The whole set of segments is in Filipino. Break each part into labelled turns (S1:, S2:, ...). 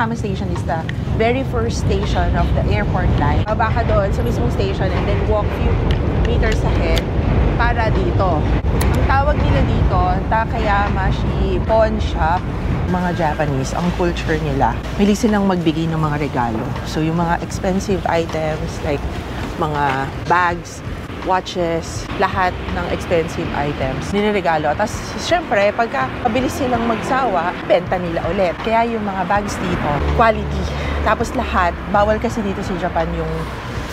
S1: Yokohama Station is the very first station of the airport line. Baba ka doon sa mismong station and then walk few meters ahead para dito. Ang tawag nila dito, Takayamashi Pawn Shop. Mga Japanese, ang culture nila, mahilig silang magbigay ng mga regalo. So yung mga expensive items like mga bags, watches, lahat ng expensive items, nireregalo. Tapos, syempre, pagka mabilis silang magsawa, benta nila ulit. Kaya yung mga bags dito, quality. Tapos lahat, bawal kasi dito sa Japan yung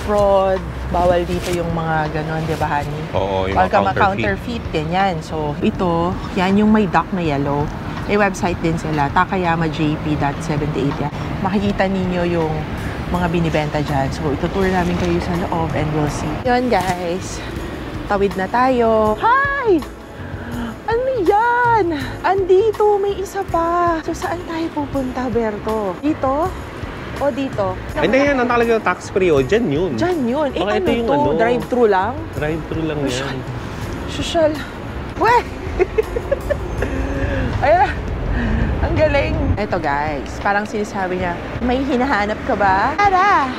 S1: fraud, bawal dito yung mga ganon, di ba, honey?
S2: Oo, yung
S1: mga counterfeit, ganyan. So, ito, yan yung may duck na yellow. May website din sila, takayamajp.78 yan. Makikita ninyo yung mga binibenta dyan. So, itutour namin kayo sa loob and we'll see. Yun, guys. Tawid na tayo. Hi! Ano yan? Andito, may isa pa. So, saan tayo pupunta, Berto? Dito? O dito?
S2: Hindi yan, ang talaga tax-free. O, dyan yun.
S1: Dyan yun. Eh,
S2: ito yung
S1: to? Drive-thru lang?
S2: Drive-thru lang yan.
S1: Social. Weh! Ayan na. Ang galing. Ito guys, parang sinasabi niya, may hinahanap ka ba? Tara,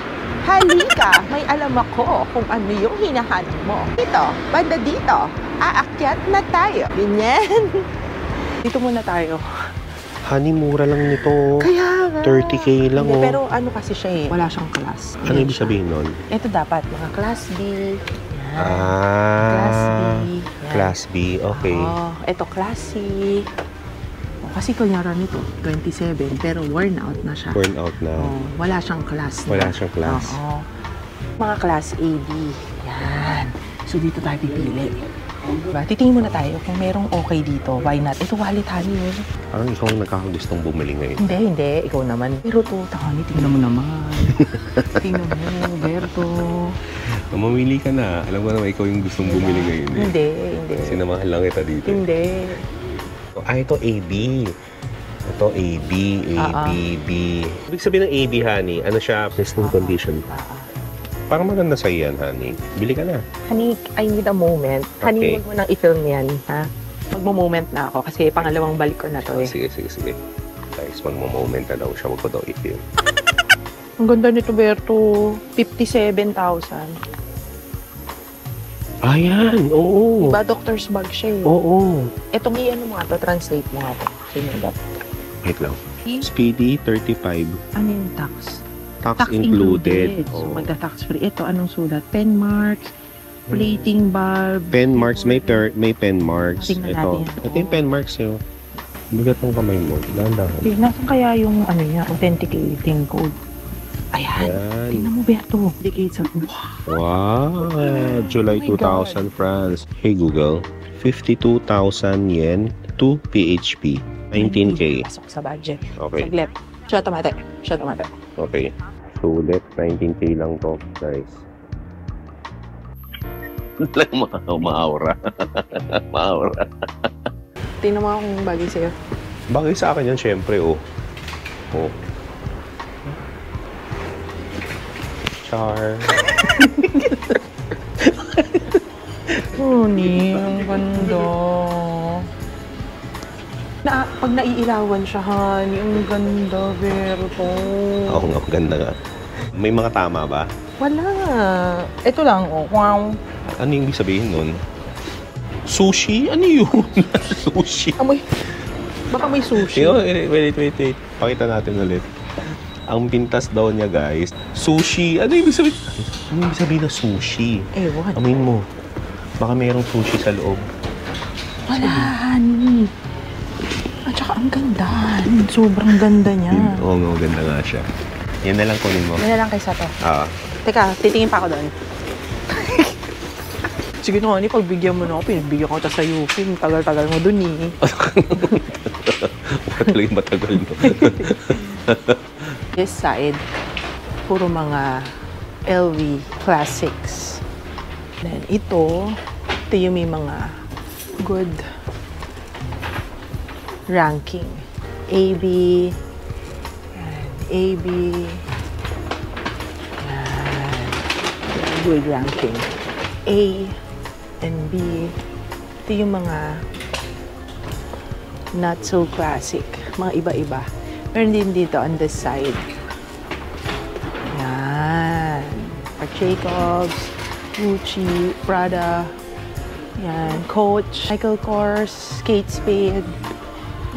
S1: halika. May alam ako kung ano yung hinahanap mo. Dito, banda dito. Aakyat na tayo. Ganyan. Dito muna tayo.
S2: Honey, mura lang nito.
S1: Kaya nga.
S2: 30K lang.
S1: Hindi,
S2: oh.
S1: pero ano kasi siya eh, wala siyang class.
S2: Ano ibig sabihin nun?
S1: Ito dapat, mga class B. Yan.
S2: Class
S1: B.
S2: Yan. Class B, okay.
S1: Oh, ito class C. Kasi kunyara nito, 27, pero worn out na siya.
S2: Worn out na.
S1: Oh, wala siyang class na.
S2: Wala siyang class.
S1: Oo. Mga class A, B. Yan. So, dito tayo pipili. Diba? Titingin muna tayo kung merong okay dito. Why not? Ito, wallet, honey.
S2: Parang ikaw ang nagkakagustong bumili ngayon.
S1: Hindi. Ikaw naman. Pero to, honey, tingnan mo naman. Tingnan mo, Berto.
S2: Mamili ka na. Alam ko naman ikaw yung gustong bumili ngayon. Eh.
S1: Hindi.
S2: Sinamahan lang kita dito.
S1: Hindi.
S2: Ito AB. Ito AB, B. Ibig sabihin ng AB, honey, ano siya? Testing condition. Parang maganda sa'yo yan, honey. Bili ka na.
S1: Honey, I need a moment.
S2: Okay.
S1: Honey, huwag mo nang i-film yan, ha? Magmo-moment na ako kasi pangalawang balik ko na to eh.
S2: Sige. Guys, magmo-moment na daw siya. Huwag ko daw i-film.
S1: Ang ganda nito, Berto. 57,000.
S2: Ayan, oo.
S1: Diba, doctor's bag siya eh.
S2: Oo.
S1: Etong i-ano mo nga to, translate mo nga to. Sinulat.
S2: Wait lang. Speedy, 35.
S1: Ano yung tax?
S2: Tax included.
S1: So, magta-tax free. Ito, anong sulat? Pen marks, plating bulb.
S2: Pen marks, may pen marks.
S1: Tingnan
S2: Ito.
S1: natin.
S2: Ito yung pen marks yun. Bigat ng kamay mo. Dahan-dahan.
S1: Nasaan kaya yung ano niya, authenticating code? Ayan. Tingnan mo, Berto. Indicates sa...
S2: Wow! July
S1: Oh my
S2: 2000, France. Hey Google, 52,000 yen to PHP. 19K.
S1: Pasok sa budget.
S2: Okay.
S1: Saglit. Siya tomate.
S2: Okay. Sulit, 19K lang to, guys. Lang ma-aura. Ma-aura.
S1: Tingnan mo kung bagay sa'yo.
S2: Bagay sa akin yan, syempre, oh. Oh. Char.
S1: Honey, ang ganda. Pag naiilawan siya, honey, ang ganda, Berto.
S2: Oo nga, ganda nga. May mga tama ba?
S1: Wala. Ito lang, oh. Wow.
S2: Ano yung ibig sabihin nun? Sushi? Ano yun? Sushi?
S1: Amoy. Baka may sushi.
S2: Wait. Pakita natin ulit. Ang pintas daw niya, guys, sushi. Ano ibig sabihin? Ano ibig sabihin na sushi?
S1: Ewan.
S2: Amin mo. Baka mayroong sushi sa loob.
S1: Wala, honey. At saka ang ganda. Sobrang ganda niya.
S2: Oo nga, ganda nga siya. Yan na lang kunin mo.
S1: Yan na lang kaysa to. Teka, titingin pa ako doon. Sige na, honey, pagbigyan mo na ako, pinagbigyan ko ito sa Yupin. Tagal-tagal mo doon eh.
S2: Talagang matagal mo.
S1: This side, puro mga LV classics. Then ito yung may mga good ranking. AB, AB, good ranking. A and B, ito yung mga not so classic, mga iba-iba. Meron din dito on this side. Yan. Marc Jacobs, Gucci, Prada, yan, Coach, Michael Kors, Kate Spade.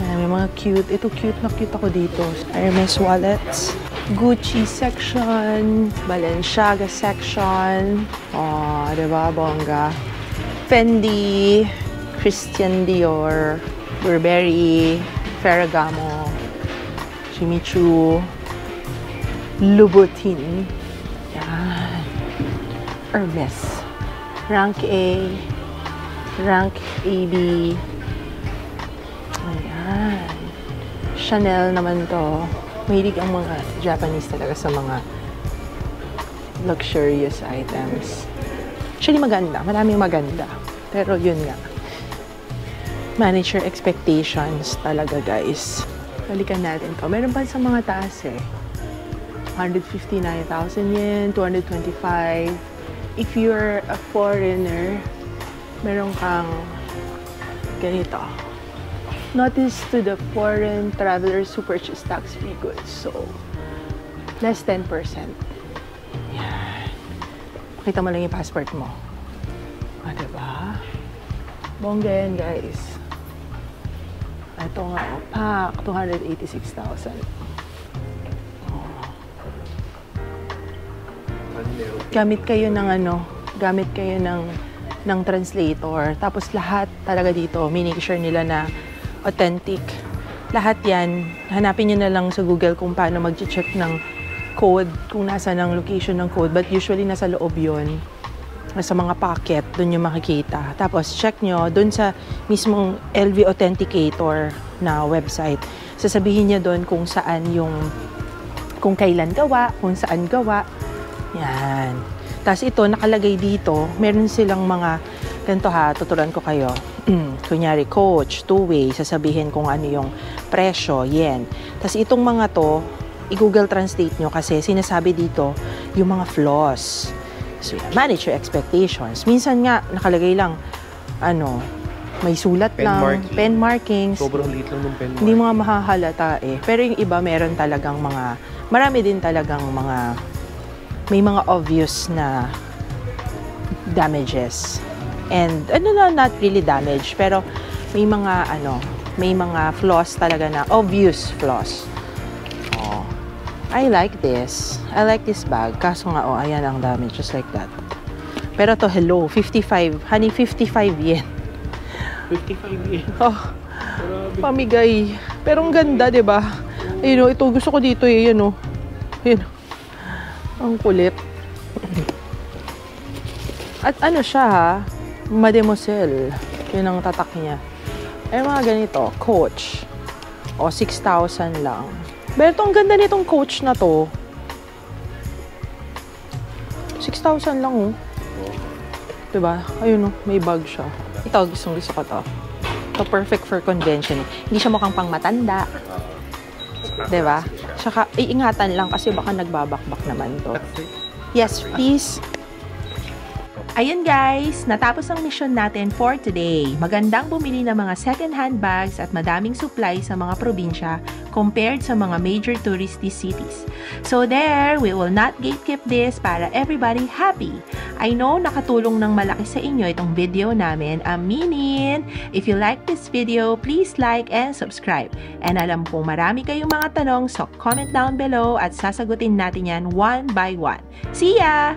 S1: Yan, may mga cute. Ito cute na cute ako dito. Hermes wallets. Gucci section, Balenciaga section. Oh, diba? Bongga. Fendi, Christian Dior, Burberry, Ferragamo, Jimmy Choo, Louboutin. Yan. Hermes. Rank A, Rank AB. Ayan. Chanel naman to. Mahilig ang mga Japanese talaga sa mga luxurious items. Actually, maganda. Maraming maganda. Pero yun nga. Manage your expectations talaga, guys. Balikan natin to. Meron pa sa mga taas eh. 159,000 yen, 225. If you're a foreigner, meron kang ganito. Notice to the foreign travelers who purchase tax-free goods. So, less 10%. Yan. Pakita mo lang yung passport mo. Ah, diba? Bongga yan, guys. Ito nga, pak, 286,000. Gamit kayo ng gamit kayo ng translator. Tapos lahat talaga dito, make sure nila na authentic. Lahat yan, hanapin nyo na lang sa Google kung paano mag-check ng code, kung nasa ng location ng code. But usually, nasa loob yun. Nasa mga packet, dun yung makikita. Tapos, check nyo, dun sa mismong LV Authenticator na website. Sasabihin niya dun kung saan kung kailan gawa, kung saan gawa. Yan. Tapos ito, nakalagay dito, meron silang mga, ganito ha, tuturuan ko kayo. Kunyari, Coach, two-way, sasabihin kung ano yung presyo, yen. Tapos itong mga to, i-Google Translate nyo kasi sinasabi dito yung mga flaws. So, manage your expectations. Minsan nga, nakalagay lang, may sulat lang, pen markings.
S2: Sobrang liit lang ng pen marking.
S1: Hindi mga mahahalata eh. Pero yung iba, meron talagang marami din talagang may mga obvious na damages. And, not really damage, pero may mga flaws talaga na, obvious flaws. Oh. I like this. I like this bag. Kaso nga, ayan ang damage, just like that. Pero to, hello, 55. Honey, 55 yen.
S2: 55 yen?
S1: Oh, pamigay. Pero ang ganda, diba? Ayun, ito, gusto ko dito eh, Ayun. Ang kulit. At siya ha, Mademoiselle. Yun ang tatak niya. Ay mga ganito, Coach. 6,000 lang. Pero ang ganda nitong Coach na to. 6,000 lang Diba? Ayun may bag siya. Ito, gusto ko to. Ito, perfect for convention. Hindi siya mukhang pang matanda. Diba? Tsaka, iingatan lang kasi baka nagbabakbak naman to. Yes, please. Ayun guys, natapos ang mission natin for today. Magandang bumili ng mga second-hand bags at madaming supply sa mga probinsya compared sa mga major touristy cities. So there, we will not gatekeep this para everybody happy. I know nakatulong ng malaki sa inyo itong video namin. Aminin! If you like this video, please like and subscribe. And alam kong marami kayong mga tanong, so comment down below at sasagutin natin yan one by one. See ya!